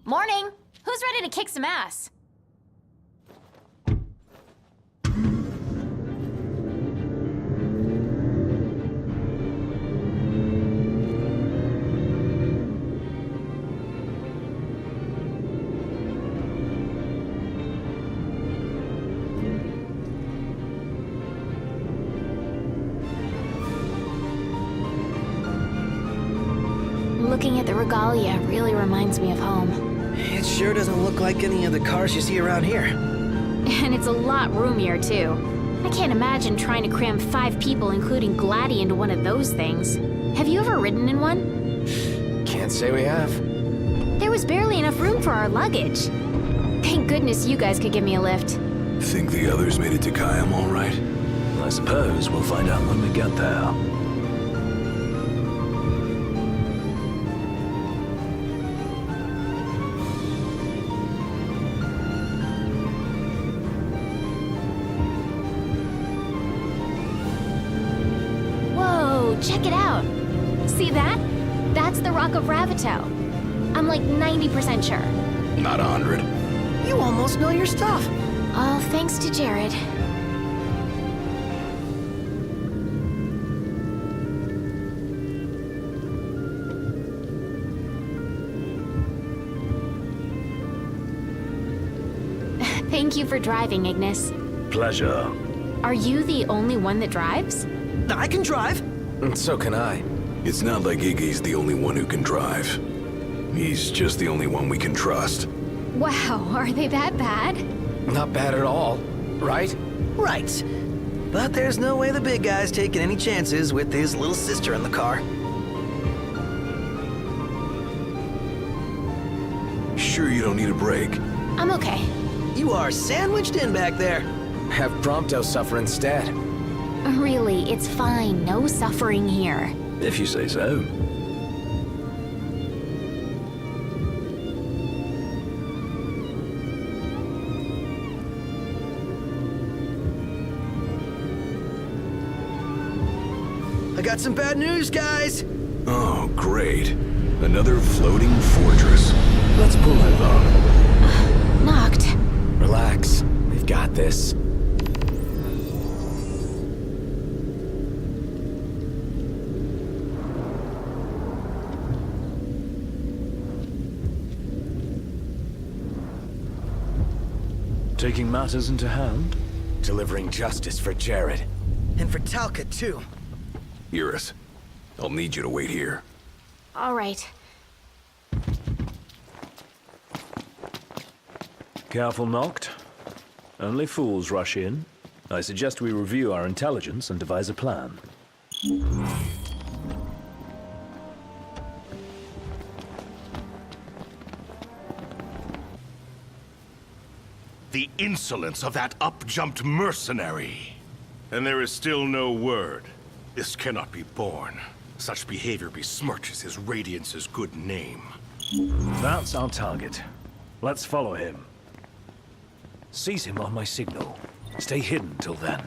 Morning! Who's ready to kick some ass? Looking at the regalia really reminds me of home. It sure doesn't look like any of the cars you see around here. And it's a lot roomier, too. I can't imagine trying to cram 5 people, including Gladdy, into one of those things. Have you ever ridden in one? Can't say we have. There was barely enough room for our luggage. Thank goodness you guys could give me a lift. Think the others made it to Kayam all right? I suppose we'll find out when we get there. Check it out. See that? That's the Rock of Ravito. I'm like 90% sure. Not 100. You almost know your stuff. All thanks to Jared. Thank you for driving, Ignis. Pleasure. Are you the only one that drives? I can drive. So can I. It's not like Iggy's the only one who can drive. He's just the only one we can trust. Wow, are they that bad? Not bad at all, right? Right. But there's no way the big guy's taking any chances with his little sister in the car. Sure you don't need a break? I'm okay. You are sandwiched in back there. Have Prompto suffer instead. Really, it's fine. No suffering here. If you say so. I got some bad news, guys. Oh, great. Another floating fortress. Let's pull over. Knocked. Relax. We've got this. Taking matters into hand? Delivering justice for Jared. And for Talca, too. Iris, I'll need you to wait here. All right. Careful, Noct. Only fools rush in. I suggest we review our intelligence and devise a plan. The insolence of that up-jumped mercenary. And there is still no word. This cannot be borne. Such behavior besmirches his Radiance's good name. That's our target. Let's follow him. Seize him on my signal. Stay hidden till then.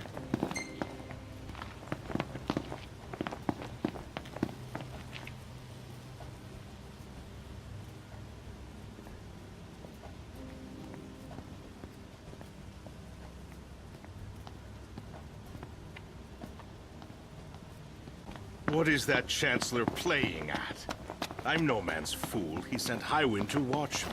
What is that Chancellor playing at? I'm no man's fool. He sent Highwind to watch me.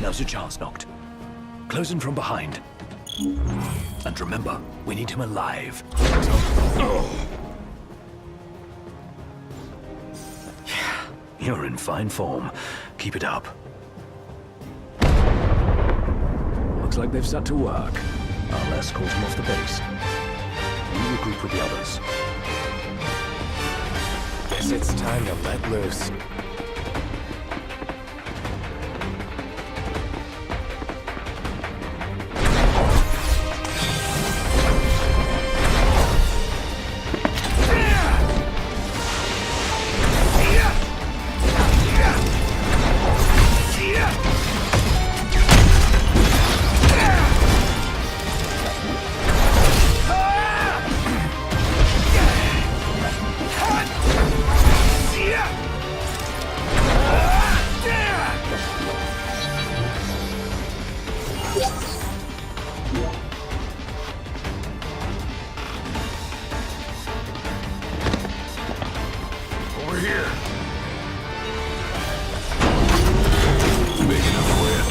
Now's your chance, Noct. Close in from behind. And remember, we need him alive. Yeah, you're in fine form. Keep it up. Looks like they've set to work. I'll escort him off the base. You regroup with the others. Guess it's time to let loose. Over here. Big enough for you.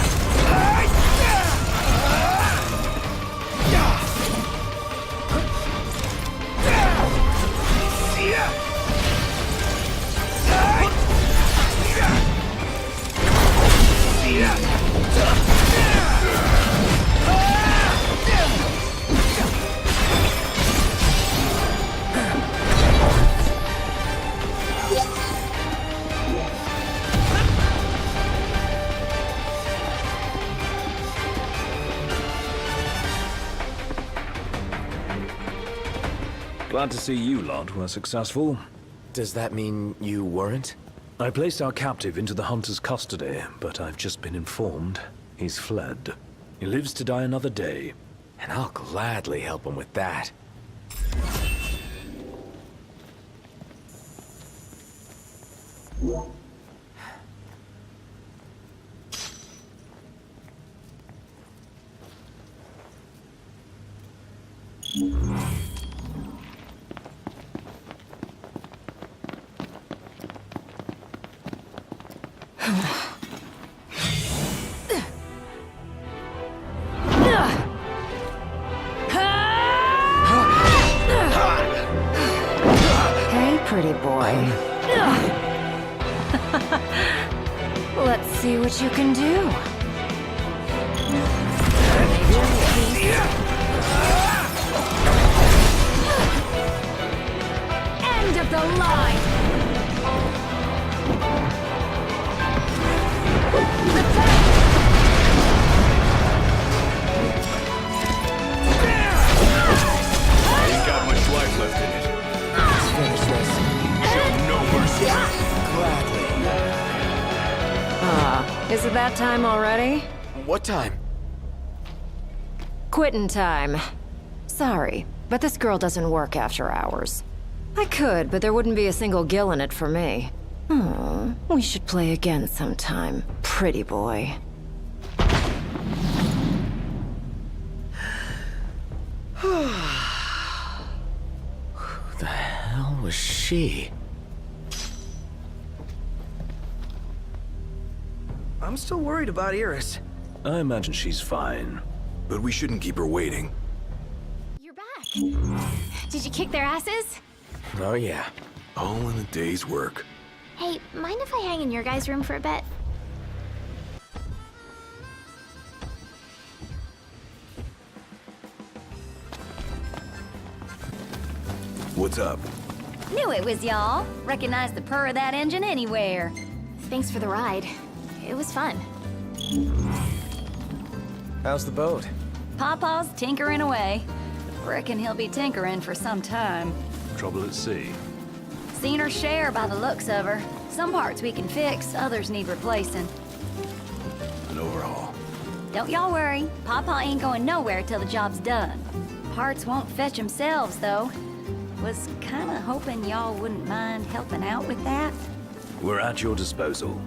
Glad to see you lot were successful. Does that mean you weren't? I placed our captive into the hunter's custody, but I've just been informed he's fled. He lives to die another day. And I'll gladly help him with that. Hey, pretty boy. Let's see what you can do. End of the line! Ain't got much life left in it. Let's finish this. Show no mercy. Gladly. Is it that time already? What time? Quitting time. Sorry, but this girl doesn't work after hours. I could, but there wouldn't be a single gill in it for me. Oh, we should play again sometime, pretty boy. Who the hell was she? I'm still worried about Iris. I imagine she's fine. But we shouldn't keep her waiting. You're back. Did you kick their asses? Oh yeah. All in a day's work. Hey, mind if I hang in your guys' room for a bit? What's up? Knew it was y'all. Recognized the purr of that engine anywhere. Thanks for the ride. It was fun. How's the boat? Pawpaw's tinkering away. Reckon he'll be tinkering for some time. Trouble at sea. Seen her share by the looks of her. Some parts we can fix, others need replacing. An overhaul. Don't y'all worry. Pawpaw ain't going nowhere till the job's done. Parts won't fetch themselves, though. Was kinda hoping y'all wouldn't mind helping out with that. We're at your disposal.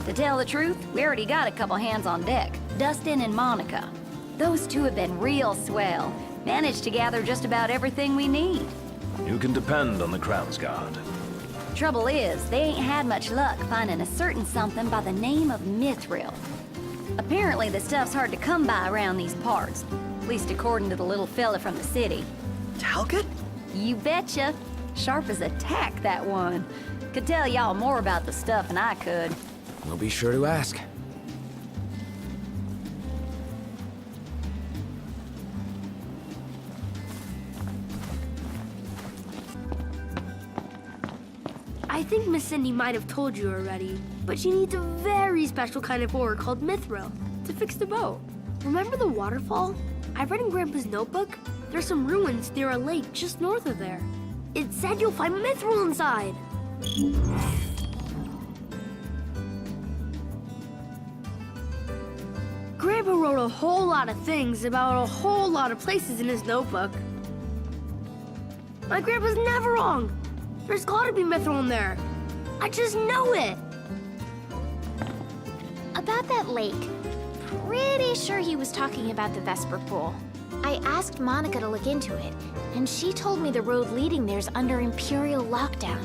To tell the truth, we already got a couple hands on deck. Dustin and Monica. Those two have been real swell. Managed to gather just about everything we need. You can depend on the Crown's Guard. Trouble is, they ain't had much luck finding a certain something by the name of mithril. Apparently the stuff's hard to come by around these parts. At least according to the little fella from the city. Talcott? You betcha. Sharp as a tack, that one. Could tell y'all more about the stuff than I could. We'll be sure to ask. I think Miss Cindy might have told you already, but she needs a very special kind of ore called mithril to fix the boat. Remember the waterfall? I read in Grandpa's notebook. There's some ruins near a lake just north of there. It said you'll find Mithril inside. Grandpa wrote a whole lot of things about a whole lot of places in his notebook. My grandpa's never wrong. There's gotta be Mithril in there. I just know it. About that lake, pretty sure he was talking about the Vesper Pool. I asked Monica to look into it, and she told me the road leading there's under Imperial lockdown.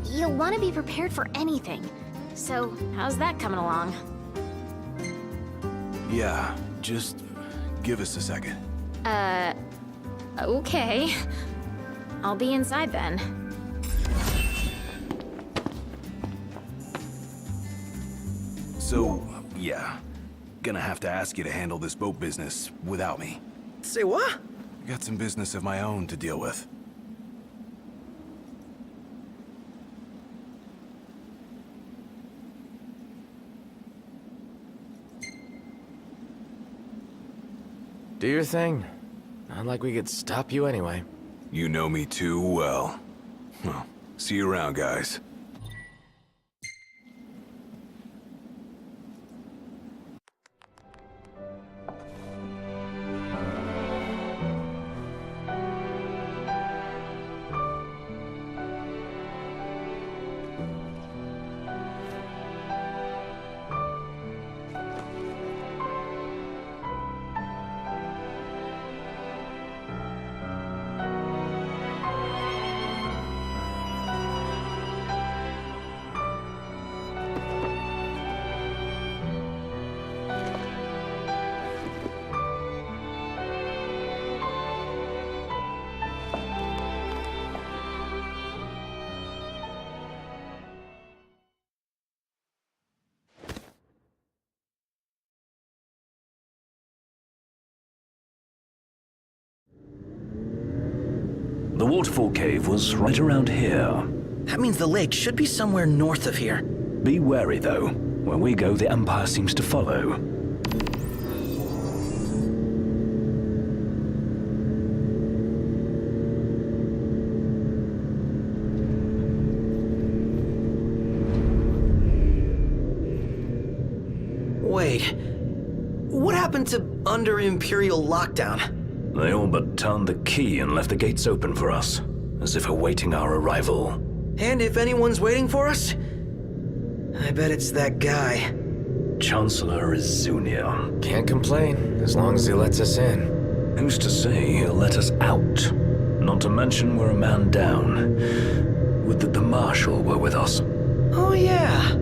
You'll want to be prepared for anything. So, how's that coming along? Yeah, just give us a second. Okay. I'll be inside then. So, yeah. Gonna have to ask you to handle this boat business without me. Say what? Got some business of my own to deal with. Do your thing. Not like we could stop you anyway. You know me too well. Well, see you around, guys. The waterfall cave was right around here. That means the lake should be somewhere north of here. Be wary, though. Where we go, the Empire seems to follow. Wait. What happened to under Imperial lockdown? They all but turned the key and left the gates open for us, as if awaiting our arrival. And if anyone's waiting for us, I bet it's that guy. Chancellor Izunia. Can't complain, as long as he lets us in. Who's to say he'll let us out? Not to mention we're a man down. Would that the Marshal were with us. Oh yeah.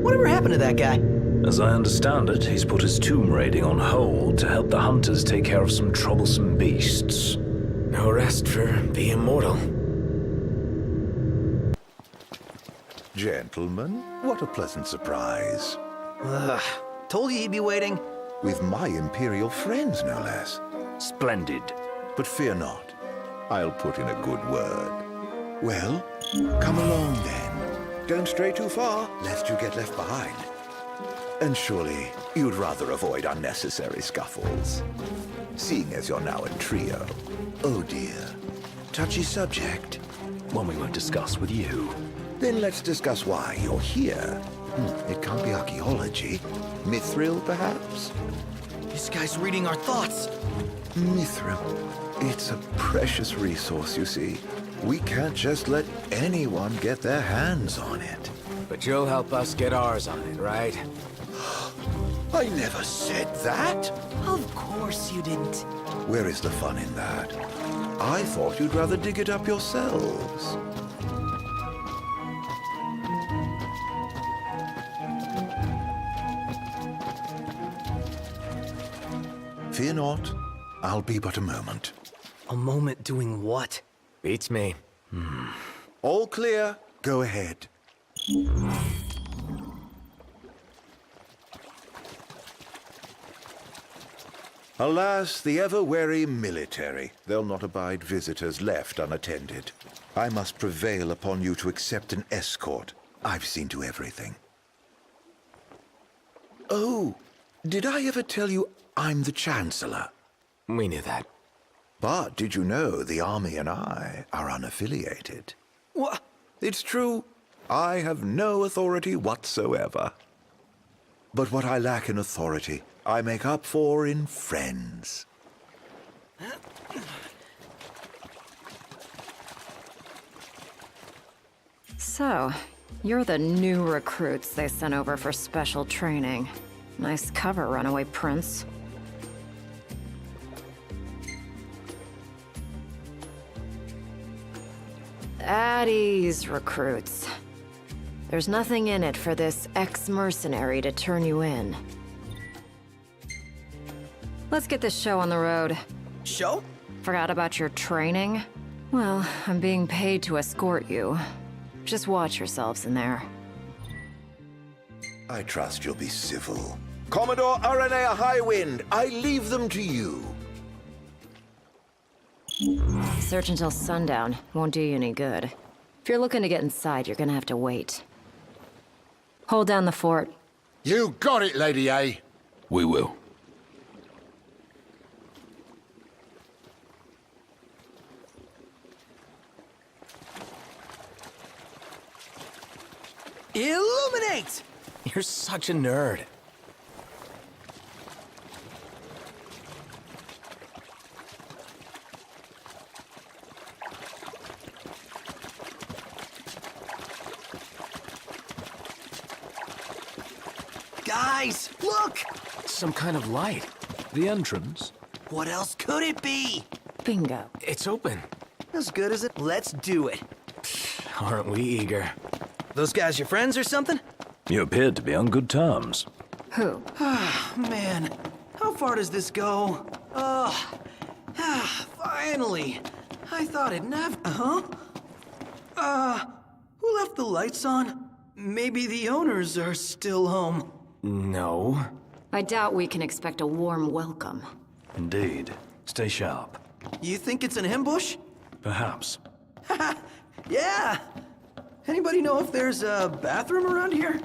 Whatever happened to that guy? As I understand it, he's put his tomb raiding on hold to help the hunters take care of some troublesome beasts. No rest for the immortal. Gentlemen, what a pleasant surprise. Told you he'd be waiting. With my Imperial friends, no less. Splendid. But fear not. I'll put in a good word. Well, come along then. Don't stray too far, lest you get left behind. And surely you'd rather avoid unnecessary scuffles. Seeing as you're now a trio. Oh dear. Touchy subject. One we won't discuss with you. Then let's discuss why you're here. It can't be archaeology. Mithril, perhaps? This guy's reading our thoughts. Mithril. It's a precious resource, you see. We can't just let anyone get their hands on it. But you'll help us get ours on it, right? I never said that. Of course you didn't. Where is the fun in that? I thought you'd rather dig it up yourselves. Fear not. I'll be but a moment. A moment doing what? Beats me. All clear. Go ahead. Alas, the ever-wary military. They'll not abide visitors left unattended. I must prevail upon you to accept an escort. I've seen to everything. Oh, Did I ever tell you I'm the Chancellor? We knew that. But did you know the army and I are unaffiliated? What? It's true. I have no authority whatsoever. But what I lack in authority, I make up for in friends. So, you're the new recruits they sent over for special training. Nice cover, runaway prince. At ease, recruits. There's nothing in it for this ex-mercenary to turn you in. Let's get this show on the road. Show? Forgot about your training? Well, I'm being paid to escort you. Just watch yourselves in there. I trust you'll be civil. Commodore Aranea Highwind, I leave them to you. Search until sundown. Won't do you any good. If you're looking to get inside, you're gonna have to wait. Hold down the fort. You got it, Lady A. We will. Illuminate! You're such a nerd. Guys, look! Some kind of light. The entrance? What else could it be? Bingo. It's open. As good as it. Let's do it. Aren't we eager? Those guys your friends or something? You appeared to be on good terms. Who? Man, how far does this go? Finally. I thought it never. Who left the lights on? Maybe the owners are still home. No. I doubt we can expect a warm welcome. Indeed. Stay sharp. You think it's an ambush? Perhaps. Yeah. Anybody know if there's a bathroom around here?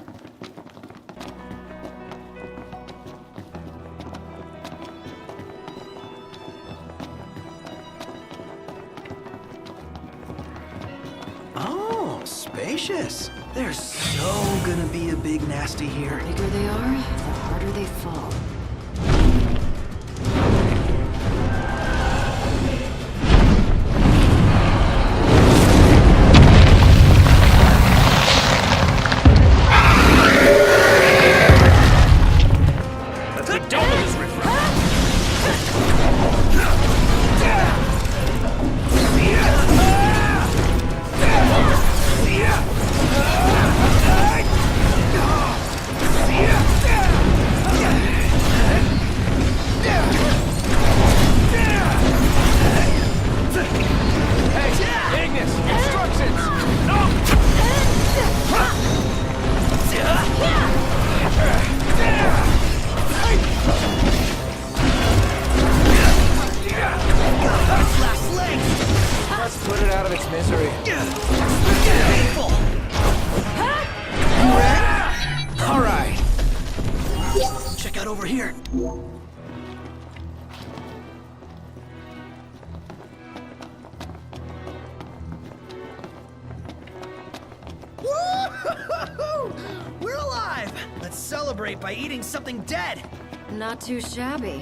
Oh, spacious. There's so gonna be a big nasty here. The bigger they are, the harder they fall. Over here. Woo-hoo-hoo-hoo! We're alive! Let's celebrate by eating something dead! Not too shabby.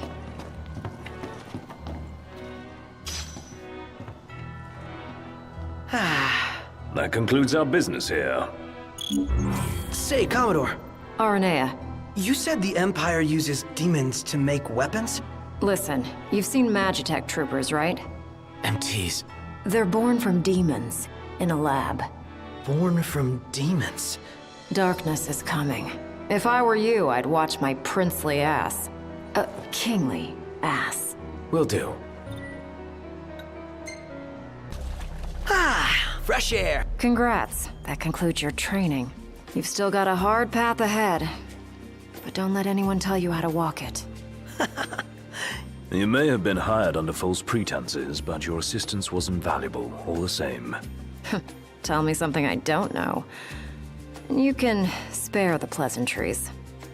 That concludes our business here. Say, Commodore. Aranea. You said the Empire uses demons to make weapons? Listen, you've seen Magitech troopers, right? MTs. They're born from demons, in a lab. Born from demons? Darkness is coming. If I were you, I'd watch my princely ass. Kingly ass. Will do. Fresh air. Congrats. That concludes your training. You've still got a hard path ahead. But don't let anyone tell you how to walk it. You may have been hired under false pretenses, but your assistance was invaluable, all the same. Tell me something I don't know. You can spare the pleasantries.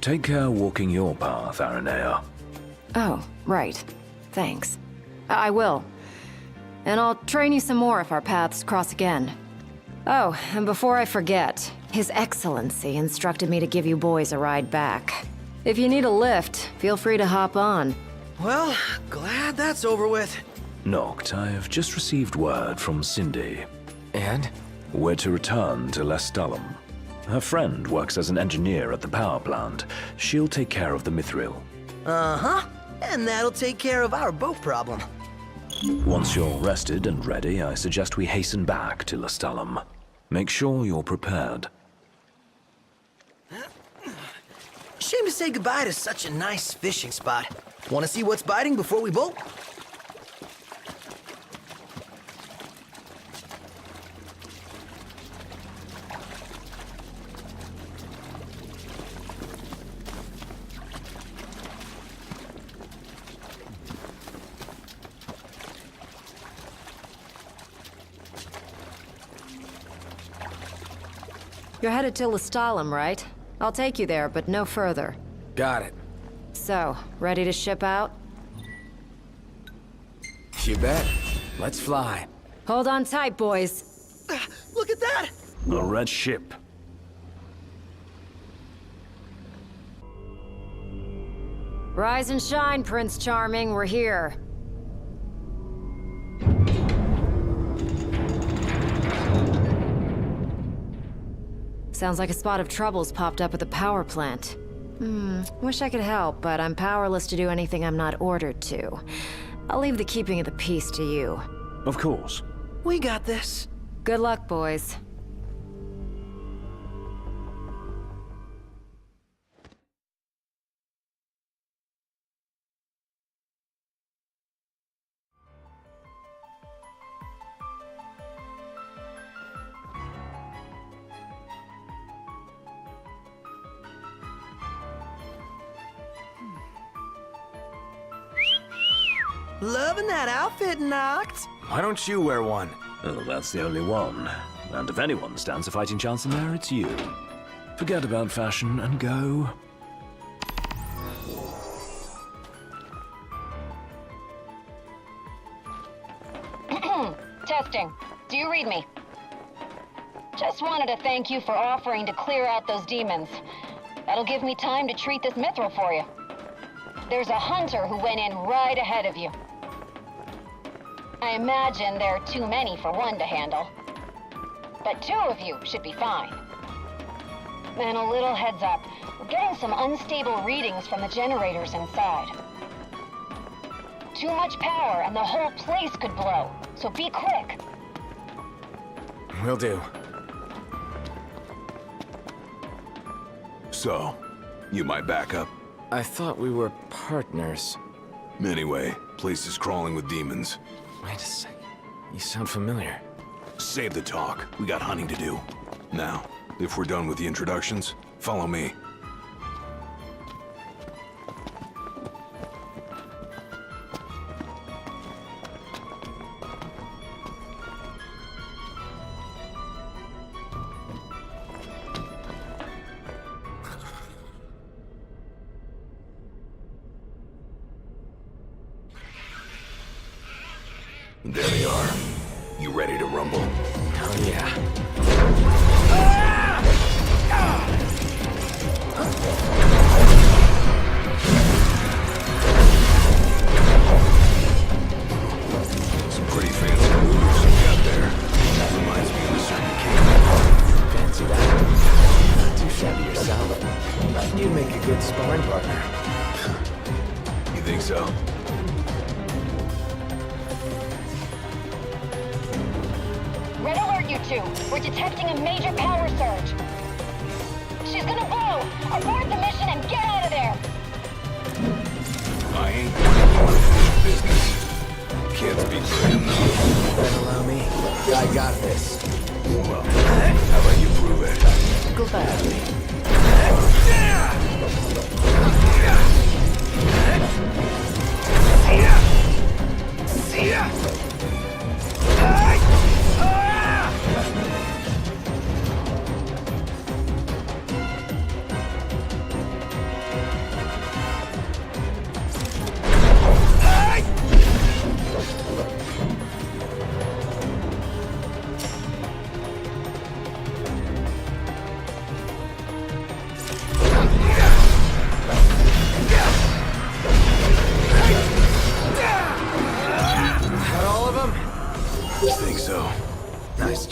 Take care walking your path, Aranea. Oh, right. Thanks. I will. And I'll train you some more if our paths cross again. Oh, and before I forget, His Excellency instructed me to give you boys a ride back. If you need a lift, feel free to hop on. Well, glad that's over with. Noct, I have just received word from Cindy. And? We're to return to Lestalem. Her friend works as an engineer at the power plant. She'll take care of the Mithril. Uh-huh. And that'll take care of our boat problem. Once you're rested and ready, I suggest we hasten back to Lestalem. Make sure you're prepared. Shame to say goodbye to such a nice fishing spot. Want to see what's biting before we bolt? You're headed to Lestalem, right? I'll take you there, but no further. Got it. So, ready to ship out? You bet. Let's fly. Hold on tight, boys. Look at that! A red ship. Rise and shine, Prince Charming. We're here. Sounds like a spot of trouble's popped up at the power plant. Wish I could help, but I'm powerless to do anything I'm not ordered to. I'll leave the keeping of the peace to you. Of course. We got this. Good luck, boys. Loving that outfit, Noct. Why don't you wear one? Oh, that's the only one. And if anyone stands a fighting chance in there, it's you. Forget about fashion and go. Testing. Do you read me? Just wanted to thank you for offering to clear out those demons. That'll give me time to treat this mithril for you. There's a hunter who went in right ahead of you. I imagine there are too many for one to handle. But two of you should be fine. And a little heads up, we're getting some unstable readings from the generators inside. Too much power and the whole place could blow, so be quick. Will do. So, you might back up? I thought we were partners. Anyway, place is crawling with demons. Wait a sec. You sound familiar. Save the talk. We got hunting to do. Now, if we're done with the introductions, follow me. There they are. You ready to rumble? Oh yeah. Some pretty fancy moves you got there. Reminds me of a certain king. Fancy that. Not too shabby yourself. You'd make a good sparring partner. You think so? Red alert, you two. We're detecting a major power surge. She's gonna blow. Abort the mission and get out of there. I ain't going to business. Can't speak for him, though. Then allow me. I got this. Well, how about you prove it? Gladly.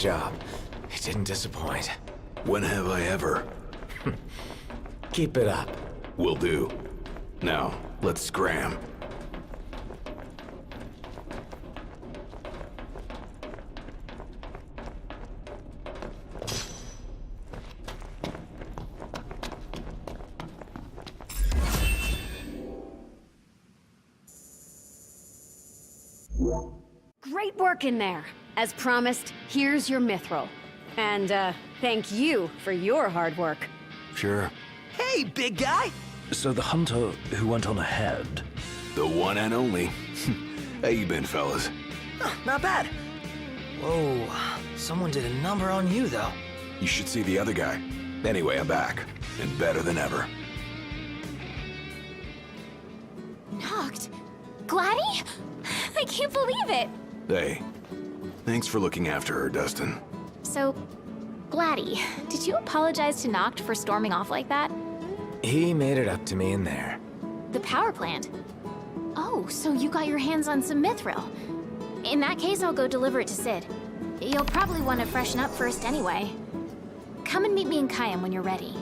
job. It didn't disappoint. When have I ever? Keep it up. Will do. Now, let's scram. Great work in there. As promised, here's your mithril. And, thank you for your hard work. Sure. Hey, big guy! So the hunter who went on ahead... The one and only. How you been, fellas? Oh, not bad. Whoa, someone did a number on you, though. You should see the other guy. Anyway, I'm back. And better than ever. Knocked? Gladdy? I can't believe it! Hey, thanks for looking after her, Dustin. So, Gladdy, did you apologize to Noct for storming off like that? He made it up to me in there. The power plant? Oh, so you got your hands on some mithril. In that case, I'll go deliver it to Sid. You'll probably want to freshen up first anyway. Come and meet me in Kayam when you're ready.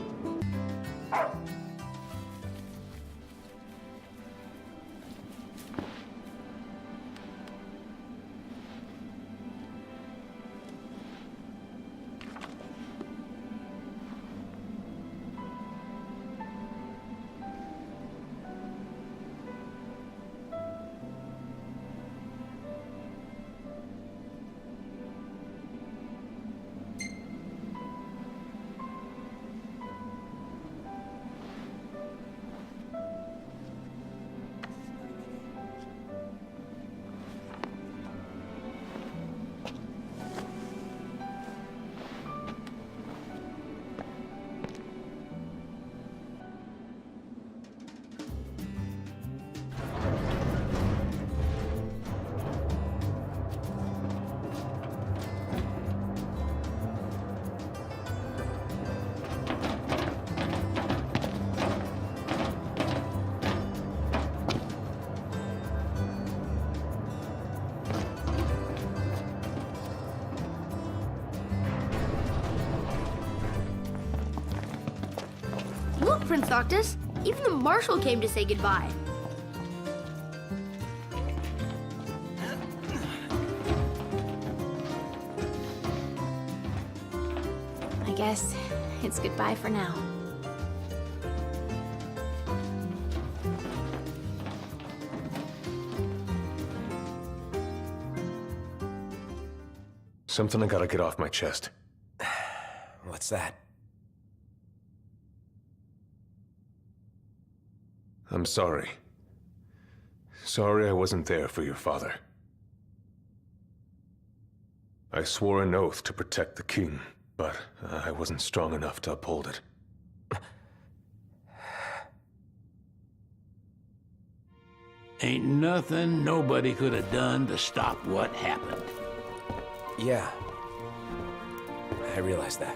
Look, Prince Noctis, even the Marshal came to say goodbye. I guess it's goodbye for now. Something I gotta get off my chest. What's that? I'm sorry. Sorry I wasn't there for your father. I swore an oath to protect the king, but I wasn't strong enough to uphold it. Ain't nothing nobody could have done to stop what happened. Yeah. I realize that.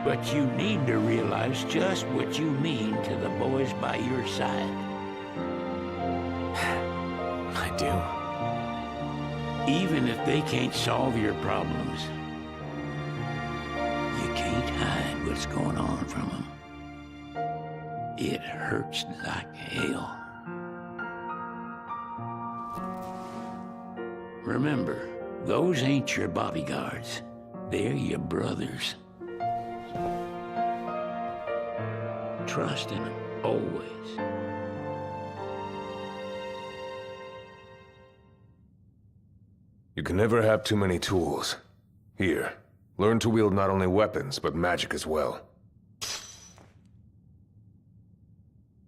But you need to realize just what you mean to the boys by your side. I do. Even if they can't solve your problems, you can't hide what's going on from them. It hurts like hell. Remember, those ain't your bodyguards. They're your brothers. Trust in them, always. You can never have too many tools. Here, learn to wield not only weapons, but magic as well.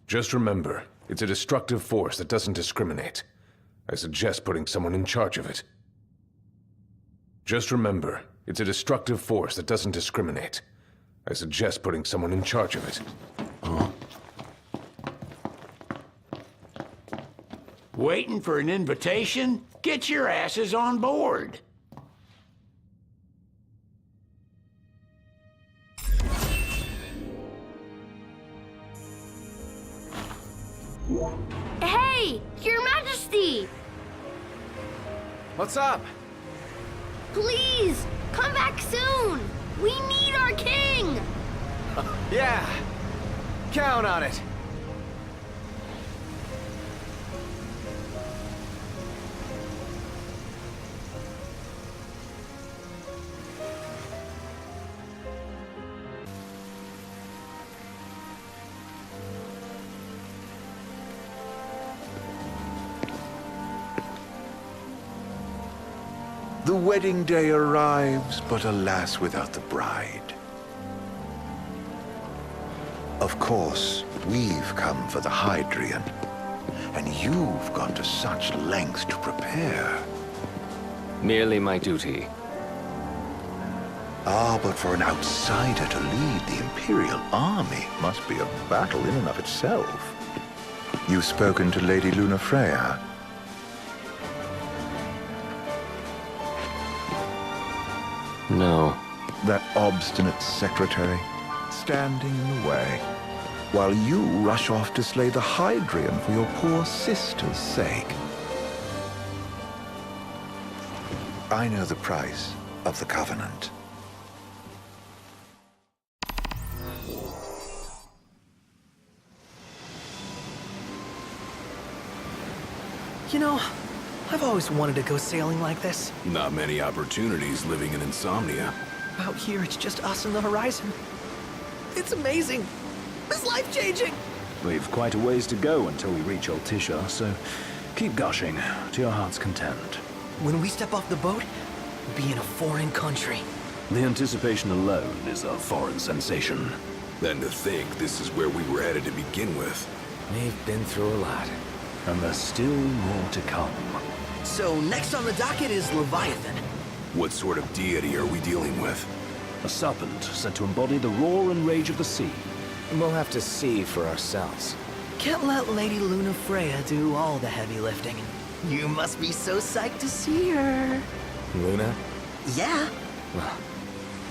Just remember, it's a destructive force that doesn't discriminate. I suggest putting someone in charge of it. Just remember, it's a destructive force that doesn't discriminate. I suggest putting someone in charge of it. Huh? Waiting for an invitation? Get your asses on board. Hey, Your Majesty! What's up? Please, come back soon! We need our king! Yeah, count on it. The wedding day arrives, but alas, without the bride. Of course, we've come for the Hydrian, and you've gone to such lengths to prepare. Merely my duty. Ah, but for an outsider to lead the Imperial army must be a battle in and of itself. You've spoken to Lady Lunar Freya. No. That obstinate secretary, standing in the way, while you rush off to slay the Hydrian for your poor sister's sake. I know the price of the Covenant. You know, I've always wanted to go sailing like this. Not many opportunities living in Insomnia. Out here, it's just us and the horizon. It's amazing. It's life-changing. We've quite a ways to go until we reach Altisha, so keep gushing to your heart's content. When we step off the boat, we'll be in a foreign country. The anticipation alone is a foreign sensation. Then to think this is where we were headed to begin with. We've been through a lot. And there's still more to come. So next on the docket is Leviathan. What sort of deity are we dealing with? A serpent said to embody the roar and rage of the sea. We'll have to see for ourselves. Can't let Lady Lunar Freya do all the heavy lifting. You must be so psyched to see her. Luna? Yeah. Well,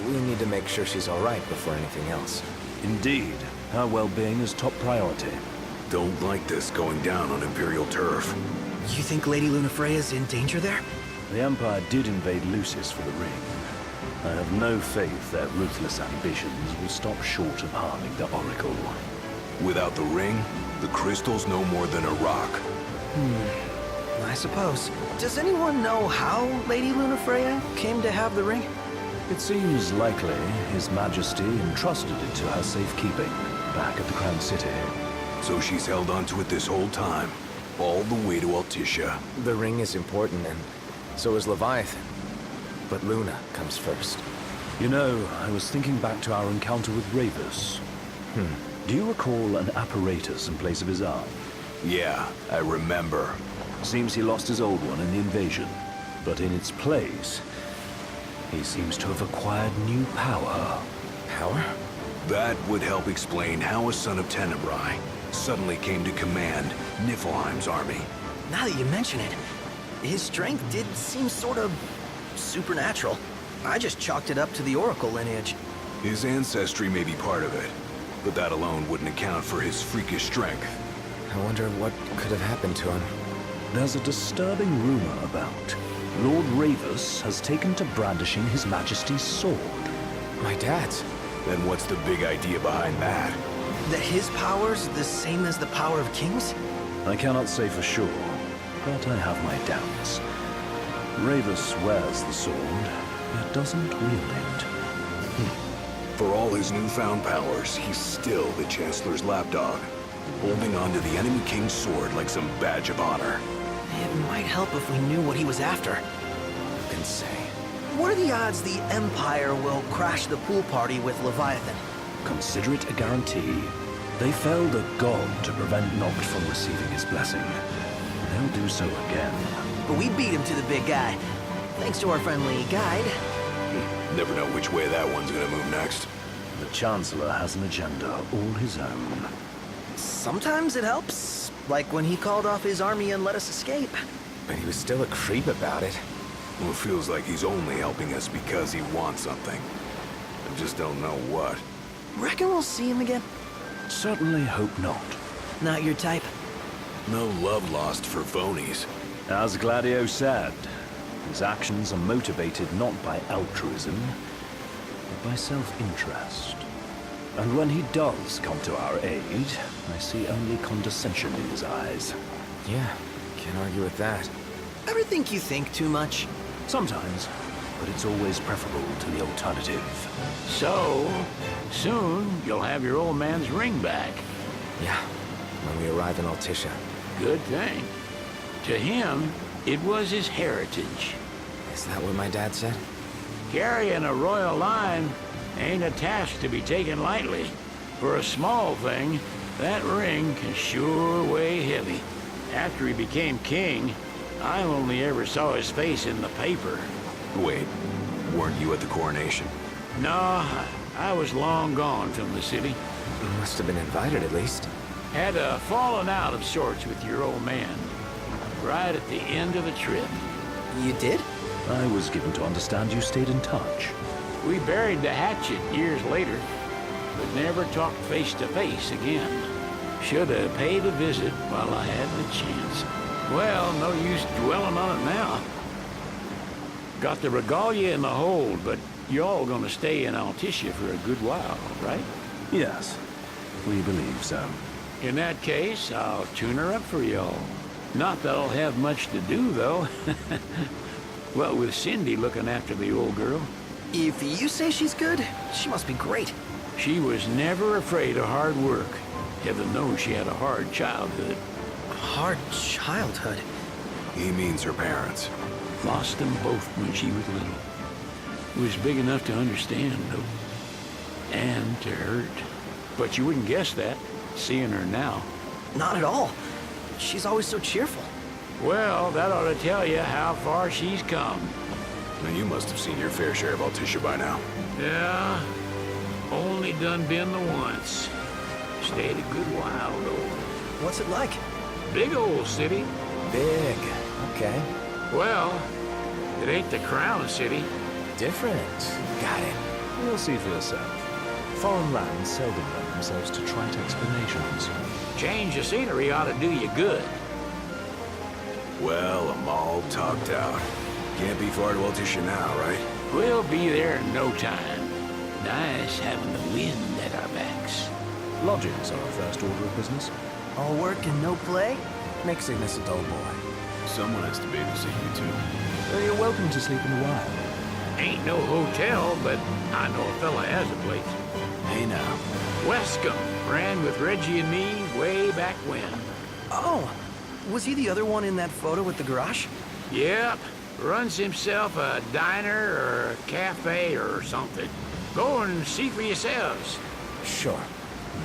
we need to make sure she's all right before anything else. Indeed. Her well-being is top priority. Don't like this going down on Imperial turf. You think Lady Lunar Freya's in danger there? The Empire did invade Lucis for the ring. I have no faith their ruthless ambitions will stop short of harming the Oracle. Without the ring, the crystal's no more than a rock. I suppose. Does anyone know how Lady Lunar Freya came to have the ring? It seems likely His Majesty entrusted it to her safekeeping back at the Crown City. So she's held onto it this whole time, all the way to Altisha. The ring is important, and so is Leviathan. But Luna comes first. You know, I was thinking back to our encounter with Ravus. Do you recall an apparatus in place of his arm? Yeah, I remember. Seems he lost his old one in the invasion. But in its place, he seems to have acquired new power. Power? That would help explain how a son of Tenebrae suddenly came to command Niflheim's army. Now that you mention it, his strength did seem sort of supernatural. I just chalked it up to the Oracle lineage. His ancestry may be part of it, but that alone wouldn't account for his freakish strength. I wonder what could have happened to him. There's a disturbing rumor about Lord Ravus has taken to brandishing His Majesty's sword. My dad's. Then what's the big idea behind that? That his power's the same as the power of kings? I cannot say for sure, but I have my doubts. Ravus wears the sword, yet doesn't wield it. For all his newfound powers, he's still the Chancellor's lapdog, holding on to the enemy king's sword like some badge of honor. It might help if we knew what he was after. Who can say? What are the odds the Empire will crash the pool party with Leviathan? Consider it a guarantee. They felled a god to prevent Noct from receiving his blessing. They'll do so again. But we beat him to the big guy, thanks to our friendly guide. Never know which way that one's gonna move next. The Chancellor has an agenda all his own. Sometimes it helps, like when he called off his army and let us escape. But he was still a creep about it. Well, it feels like he's only helping us because he wants something. I just don't know what. Reckon we'll see him again? Certainly hope not. Not your type? No love lost for phonies. As Gladio said, His actions are motivated not by altruism, but by self-interest. And when he does come to our aid, I see only condescension in his eyes. Yeah, can't argue with that. Ever think you think too much? Sometimes, but it's always preferable to the alternative. So, soon you'll have your old man's ring back. Yeah, when we arrive in Altissia. Good thing. To him, it was his heritage. Is that what my dad said? Carrying a royal line ain't a task to be taken lightly. For a small thing, that ring can sure weigh heavy. After he became king, I only ever saw his face in the paper. Wait, weren't you at the coronation? No, I was long gone from the city. You must have been invited at least. Had a falling out of sorts with your old man. Right at the end of the trip. You did? I was given to understand you stayed in touch. We buried the hatchet years later, but never talked face to face again. Should have paid a visit while I had the chance. Well, no use dwelling on it now. Got the regalia in the hold, but y'all gonna stay in Altissia for a good while, right? Yes, we believe so. In that case, I'll tune her up for y'all. Not that I'll have much to do, though. What with Cindy looking after the old girl. If you say she's good, she must be great. She was never afraid of hard work. Heaven knows she had a hard childhood. Hard childhood? He means her parents. Lost them both when she was little. Was big enough to understand, though. And to hurt. But you wouldn't guess that, seeing her now. Not at all. She's always so cheerful. Well, that ought to tell you how far she's come. And you must have seen your fair share of Altissia by now. Yeah, only done been the once. Stayed a good while, though. What's it like? Big old city. Big. Okay. Well, it ain't the crown city. Different. Got it. You'll see for yourself. Foreign lands seldom lend themselves to trite explanations. Change of scenery ought to do you good. Well, I'm all talked out. Can't be far to Altissia now, right? We'll be there in no time. Nice having the wind at our backs. Lodgings are our first order of business. All work and no play? Makes Ignis a dull boy. Someone has to babysit you, too. Well, you're welcome to sleep in the wild. Ain't no hotel, but I know a fella has a place. Hey, now. Wescombe ran with Reggie and me way back when. Oh, was he the other one in that photo with the garage? Yep. Runs himself a diner or a cafe or something. Go and see for yourselves. Sure.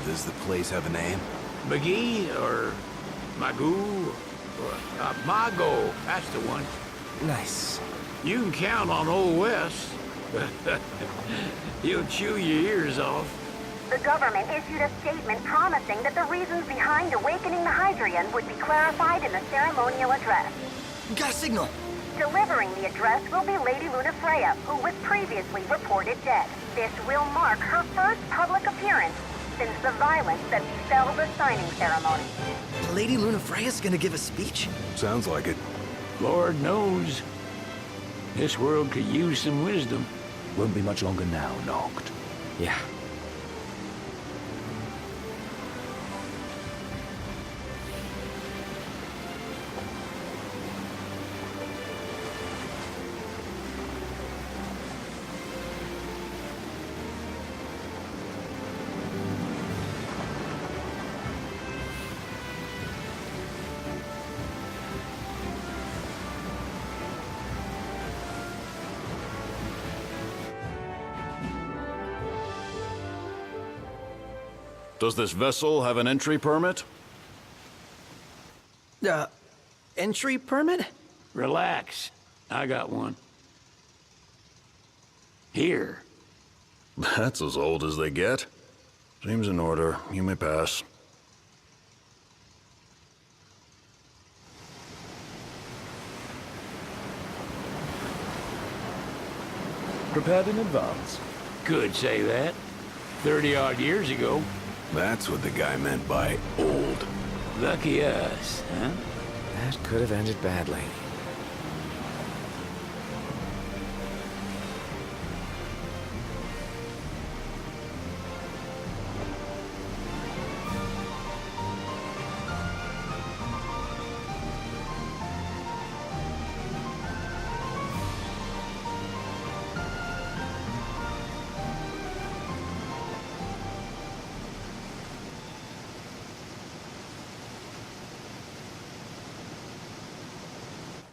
Does the place have a name? McGee or Magoo or Mago, that's the one. Nice. You can count on Old Wes. He'll chew your ears off. The government issued a statement promising that the reasons behind awakening the Hydrian would be clarified in the ceremonial address. Got a signal. Delivering the address will be Lady Luna Freya, who was previously reported dead. This will mark her first public appearance since the violence that befell the signing ceremony. Lady Luna Freya's gonna give a speech? Sounds like it. Lord knows. This world could use some wisdom. Won't be much longer now, Noct. Yeah. Does this vessel have an entry permit? Entry permit? Relax. I got one. Here. That's as old as they get. Seems in order. You may pass. Prepared in advance? Could say that. 30-odd years ago. That's what the guy meant by old. Lucky us, huh? That could have ended badly.